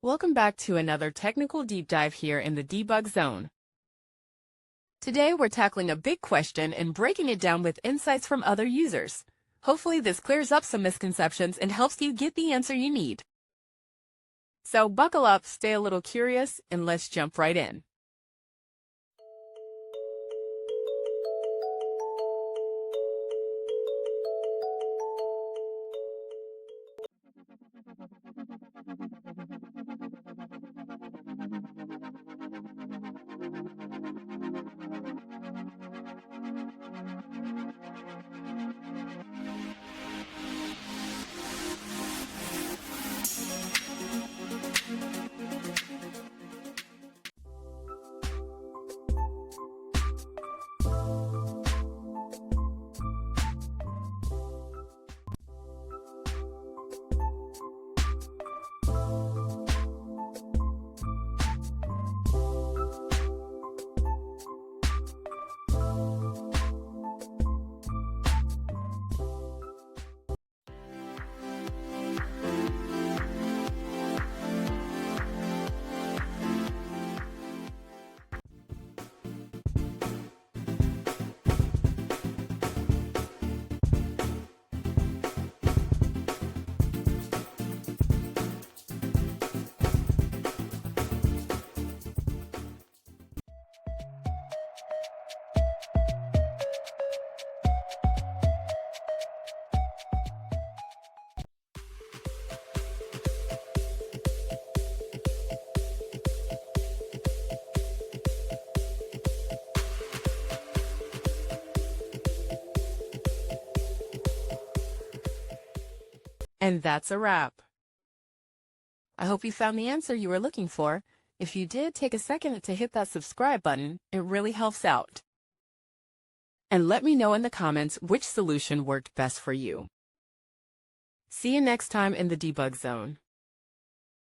Welcome back to another technical deep dive here in the debug zone. Today we're tackling a big question and breaking it down with insights from other users. Hopefully this clears up some misconceptions and helps you get the answer you need. So buckle up, stay a little curious, and let's jump right in. And that's a wrap. I hope you found the answer you were looking for. If you did, take a second to hit that subscribe button. It really helps out. And let me know in the comments which solution worked best for you. See you next time in the debug zone.